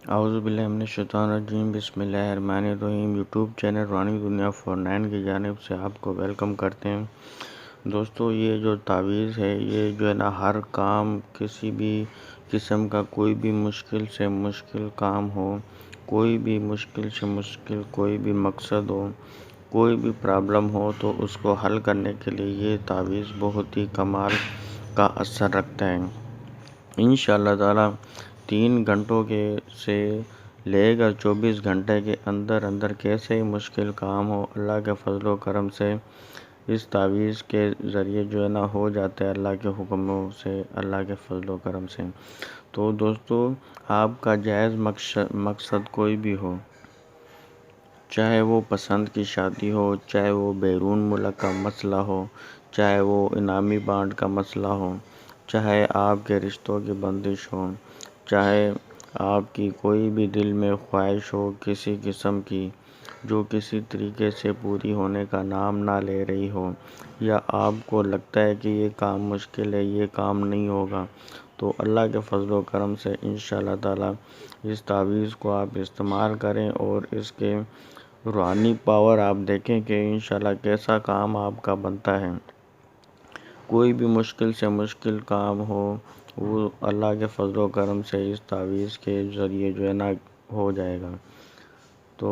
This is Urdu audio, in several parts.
اعوذ باللہ من الشیطان الرجیم، بسم اللہ الرحمن الرحیم۔ یوٹیوب چینل روحانی دنیا 49 کی جانب سے آپ کو ویلکم کرتے ہیں۔ دوستو، یہ جو تعویذ ہے یہ جو ہے نا ہر کام، کسی بھی قسم کا کوئی بھی مشکل سے مشکل کام ہو، کوئی بھی مشکل سے مشکل کوئی بھی مقصد ہو، کوئی بھی پرابلم ہو تو اس کو حل کرنے کے لیے یہ تعویذ بہت ہی کمال کا اثر رکھتا ہے۔ انشاءاللہ تعالی 3 گھنٹوں سے لے کر 24 گھنٹے کے اندر اندر کیسے ہی مشکل کام ہو، اللہ کے فضل و کرم سے اس تعویذ کے ذریعے جو ہے نا ہو جاتا ہے، اللہ کے حکموں سے، اللہ کے فضل و کرم سے۔ تو دوستو، آپ کا جائز مقصد کوئی بھی ہو، چاہے وہ پسند کی شادی ہو، چاہے وہ بیرون ملک کا مسئلہ ہو، چاہے وہ انعامی بانڈ کا مسئلہ ہو، چاہے آپ کے رشتوں کی بندش ہو، چاہے آپ کی کوئی بھی دل میں خواہش ہو کسی قسم کی جو کسی طریقے سے پوری ہونے کا نام نہ لے رہی ہو، یا آپ کو لگتا ہے کہ یہ کام مشکل ہے، یہ کام نہیں ہوگا، تو اللہ کے فضل و کرم سے انشاءاللہ تعالی اس تعویذ کو آپ استعمال کریں اور اس کے روحانی پاور آپ دیکھیں کہ انشاءاللہ کیسا کام آپ کا بنتا ہے۔ کوئی بھی مشکل سے مشکل کام ہو، وہ اللہ کے فضل و کرم سے اس تعویذ کے ذریعے جو ہے نا ہو جائے گا۔ تو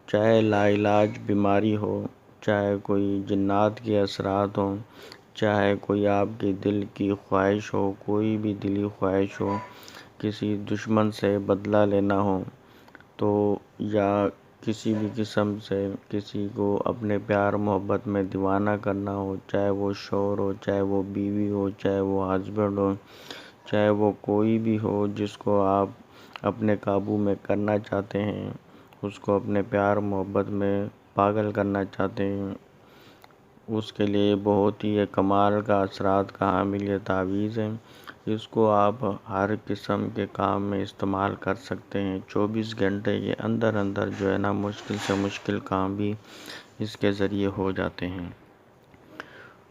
چاہے لا علاج بیماری ہو، چاہے کوئی جنات کے اثرات ہوں، چاہے کوئی آپ کی دل کی خواہش ہو، کوئی بھی دلی خواہش ہو، کسی دشمن سے بدلہ لینا ہو، تو یا کسی بھی قسم سے کسی کو اپنے پیار محبت میں دیوانہ کرنا ہو، چاہے وہ شوہر ہو، چاہے وہ بیوی ہو، چاہے وہ ہسبینڈ ہو، چاہے وہ کوئی بھی ہو جس کو آپ اپنے قابو میں کرنا چاہتے ہیں، اس کو اپنے پیار محبت میں پاگل کرنا چاہتے ہیں، اس کے لیے بہت ہی کمال کا اثرات کا حامل یہ تعویذ ہے۔ اس کو آپ ہر قسم کے کام میں استعمال کر سکتے ہیں۔ 24 گھنٹے کے اندر اندر جو ہے نا مشکل سے مشکل کام بھی اس کے ذریعے ہو جاتے ہیں۔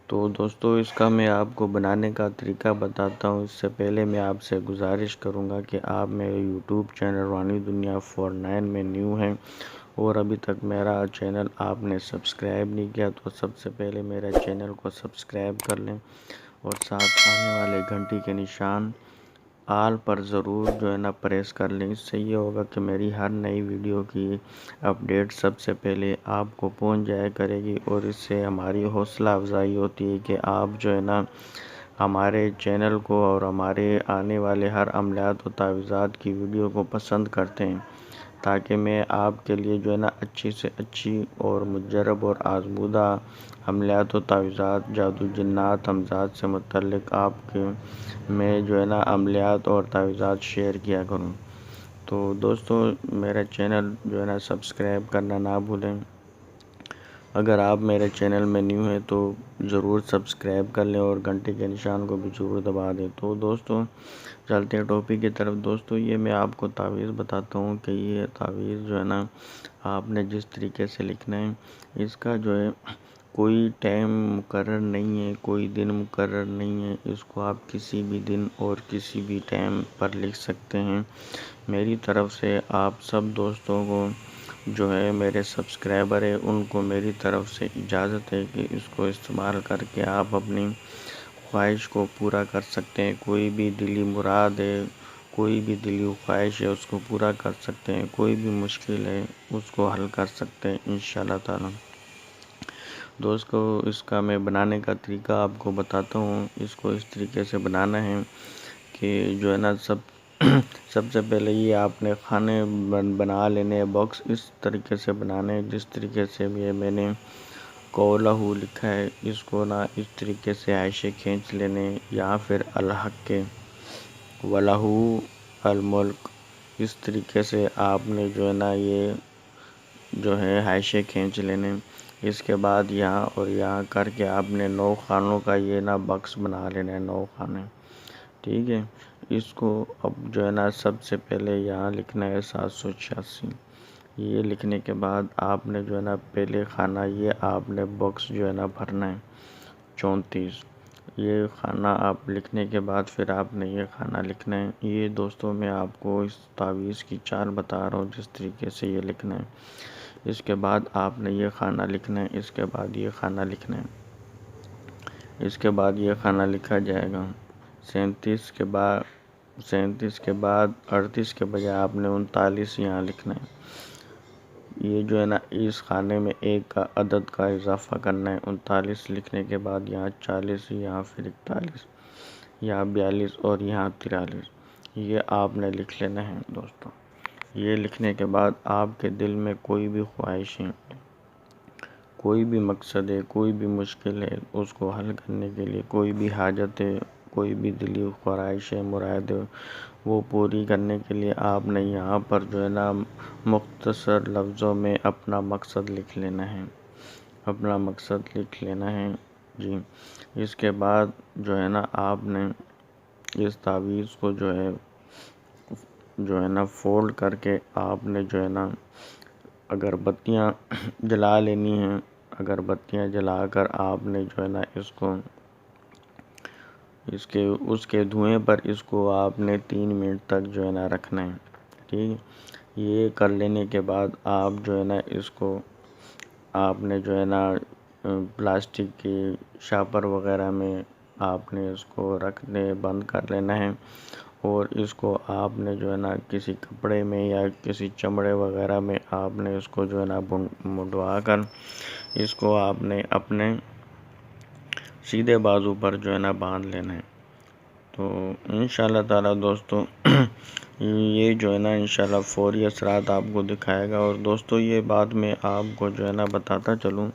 تو دوستو، اس کا میں آپ کو بنانے کا طریقہ بتاتا ہوں۔ اس سے پہلے میں آپ سے گزارش کروں گا کہ آپ میرے یوٹیوب چینل روحانی دنیا 49 میں نیو ہیں اور ابھی تک میرا چینل آپ نے سبسکرائب نہیں کیا، تو سب سے پہلے میرے چینل کو سبسکرائب کر لیں اور ساتھ آنے والے گھنٹی کے نشان آل پر ضرور جو ہے نا پریس کر لیں۔ اس سے یہ ہوگا کہ میری ہر نئی ویڈیو کی اپڈیٹ سب سے پہلے آپ کو پہنچ جایا کرے گی، اور اس سے ہماری حوصلہ افزائی ہوتی ہے کہ آپ جو ہے نا ہمارے چینل کو اور ہمارے آنے والے ہر عملیات و تعویذات کی ویڈیو کو پسند کرتے ہیں، تاکہ میں آپ کے لیے جو ہے نا اچھی سے اچھی اور مجرب اور آزمودہ عملیات و تعویذات، جادو جنات ہمزاد سے متعلق آپ کے میں جو ہے نا عملیات اور تعویذات شیئر کیا کروں۔ تو دوستو، میرا چینل جو ہے نا سبسکرائب کرنا نہ بھولیں۔ اگر آپ میرے چینل میں نیو ہیں تو ضرور سبسکرائب کر لیں اور گھنٹی کے نشان کو بھی ضرور دبا دیں۔ تو دوستو، چلتے ہیں ٹاپک کی طرف۔ دوستو، یہ میں آپ کو تعویذ بتاتا ہوں کہ یہ تعویذ جو ہے نا آپ نے جس طریقے سے لکھنا ہے، اس کا جو ہے کوئی ٹائم مقرر نہیں ہے، کوئی دن مقرر نہیں ہے۔ اس کو آپ کسی بھی دن اور کسی بھی ٹائم پر لکھ سکتے ہیں۔ میری طرف سے آپ سب دوستوں کو جو ہے میرے سبسکرائبر ہیں، ان کو میری طرف سے اجازت ہے کہ اس کو استعمال کر کے آپ اپنی خواہش کو پورا کر سکتے ہیں۔ کوئی بھی دلی مراد ہے، کوئی بھی دلی خواہش ہے، اس کو پورا کر سکتے ہیں۔ کوئی بھی مشکل ہے، اس کو حل کر سکتے ہیں انشاءاللہ تعالی۔ دوستو، اس کا میں بنانے کا طریقہ آپ کو بتاتا ہوں۔ اس کو اس طریقے سے بنانا ہے کہ جو ہے نا سب سے پہلے یہ آپ نے کھانے بنا لینے باکس اس طریقے سے بنانے، جس طریقے سے یہ میں نے قولہ لکھا ہے، اس کو نا اس طریقے سے عائشے کھینچ لینے، یا پھر الحق کے وَلَهُ الملک، اس طریقے سے آپ نے جو ہے نا یہ جو ہے عائشے کھینچ لینے۔ اس کے بعد یہاں اور یہاں کر کے آپ نے 9 خانوں کا یہ نا باکس بنا لینا ہے، 9 خانے، ٹھیک ہے۔ اس کو اب جو ہے نا سب سے پہلے یہاں لکھنا ہے 786۔ یہ لکھنے کے بعد آپ نے جو ہے نا پہلے خانہ یہ آپ نے باکس جو ہے نا بھرنا ہے 34۔ یہ کھانا آپ لکھنے کے بعد پھر آپ نے یہ کھانا لکھنا ہے۔ یہ دوستوں میں آپ کو اس تعویذ کی چال بتا رہا ہوں جس طریقے سے یہ لکھنا ہے۔ اس کے بعد آپ نے یہ کھانا لکھنا ہے، اس کے بعد یہ کھانا لکھنا ہے، اس کے بعد یہ کھانا لکھا جائے گا۔ 37 کے بعد 38 کے بجائے آپ نے 39 یہاں لکھنا ہے۔ یہ جو ہے نا اس کھانے میں ایک کا عدد کا اضافہ کرنا ہے۔ 39 لکھنے کے بعد یہاں 40، یہاں پھر 41، یہاں 42 اور یہاں 43۔ یہ آپ نے لکھ لینا ہے دوستوں۔ یہ لکھنے کے بعد آپ کے دل میں کوئی بھی خواہشیں، کوئی بھی مقصد ہے، کوئی بھی مشکل ہے، اس کو حل کرنے کے لیے کوئی بھی حاجت ہے، کوئی بھی دلی خواہش ہے، مراد ہے، وہ پوری کرنے کے لیے آپ نے یہاں پر جو ہے نا مختصر لفظوں میں اپنا مقصد لکھ لینا ہے، اپنا مقصد لکھ لینا ہے جی۔ اس کے بعد جو ہے نا آپ نے اس تعویذ کو جو ہے نا فولڈ کر کے آپ نے جو ہے نا اگربتیاں جلا لینی ہیں۔ اگربتیاں جلا کر آپ نے جو ہے نا اس کو اس کے دھوئیں پر اس کو آپ نے 3 منٹ تک جو ہے نا رکھنا ہے، ٹھیک۔ یہ کر لینے کے بعد آپ جو ہے نا اس کو آپ نے جو ہے نا پلاسٹک کی شاپر وغیرہ میں آپ نے اس کو رکھنے بند کر لینا ہے، اور اس کو آپ نے جو ہے نا کسی کپڑے میں یا کسی چمڑے وغیرہ میں آپ نے اس کو جو ہے نا منڈوا کر اس کو آپ نے اپنے سیدھے بازو پر جو ہے نا باندھ لینا ہے۔ تو انشاءاللہ تعالی دوستو یہ جو ہے نا انشاءاللہ فوری اثرات آپ کو دکھائے گا۔ اور دوستو یہ بات میں آپ کو جو ہے نا بتاتا چلوں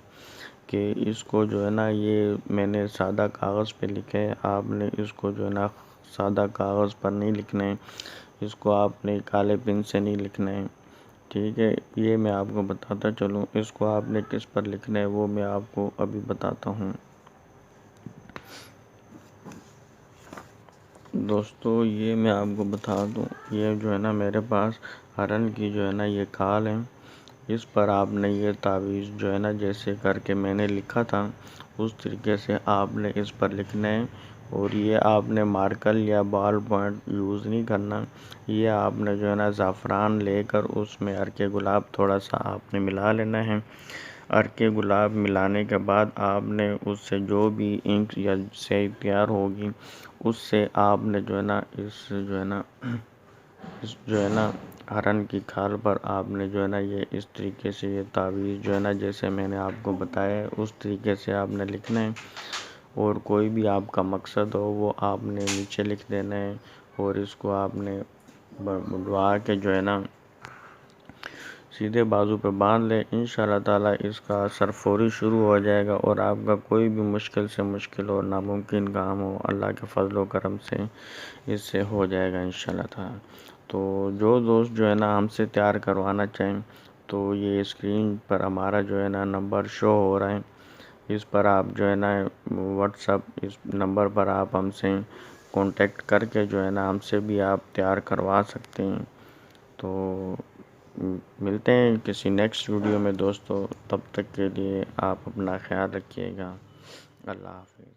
کہ اس کو جو ہے نا یہ میں نے سادہ کاغذ پہ لکھا ہے، آپ نے اس کو جو ہے نا سادہ کاغذ پر نہیں لکھنا ہے، اس کو آپ نے کالے پن سے نہیں لکھنا ہے، ٹھیک ہے۔ یہ میں آپ کو بتاتا چلوں، اس کو آپ نے کس پر لکھنا ہے وہ میں آپ کو ابھی بتاتا ہوں۔ دوستو یہ میں آپ کو بتا دوں، یہ جو ہے نا میرے پاس ہرن کی جو ہے نا یہ کھال ہے، اس پر آپ نے یہ تعویذ جو ہے نا جیسے کر کے میں نے لکھا تھا اس طریقے سے آپ نے اس پر لکھنا ہے۔ اور یہ آپ نے مارکر یا بال پوائنٹ یوز نہیں کرنا، یہ آپ نے جو ہے نا زعفران لے کر اس میں عرق گلاب تھوڑا سا آپ نے ملا لینا ہے۔ عرق گلاب ملانے کے بعد آپ نے اس سے جو بھی انک یا سیاہی تیار ہوگی اس سے آپ نے جو ہے نا اس جو ہے نا ہرن کی کھال پر آپ نے جو ہے نا یہ اس طریقے سے یہ تعویذ جو ہے نا جیسے میں نے آپ کو بتایا ہے اس طریقے سے آپ نے لکھنا ہے، اور کوئی بھی آپ کا مقصد ہو وہ آپ نے نیچے لکھ دینا ہے، اور اس کو آپ نے منڈوا کے جو ہے نا سیدھے بازو پہ باندھ لے۔ انشاءاللہ تعالی اس کا اثر فوری شروع ہو جائے گا، اور آپ کا کوئی بھی مشکل سے مشکل اور ناممکن کام ہو اللہ کے فضل و کرم سے اس سے ہو جائے گا انشاءاللہ تعالی۔ تو جو دوست جو ہے نا ہم سے تیار کروانا چاہیں تو یہ اسکرین پر ہمارا جو ہے نا نمبر شو ہو رہا ہے، اس پر آپ جو ہے نا واٹس ایپ اس نمبر پر آپ ہم سے کانٹیکٹ کر کے جو ہے نا ہم سے بھی آپ تیار کروا سکتے ہیں۔ تو ملتے ہیں کسی نیکسٹ ویڈیو میں دوستو، تب تک کے لیے آپ اپنا خیال رکھیے گا۔ اللہ حافظ۔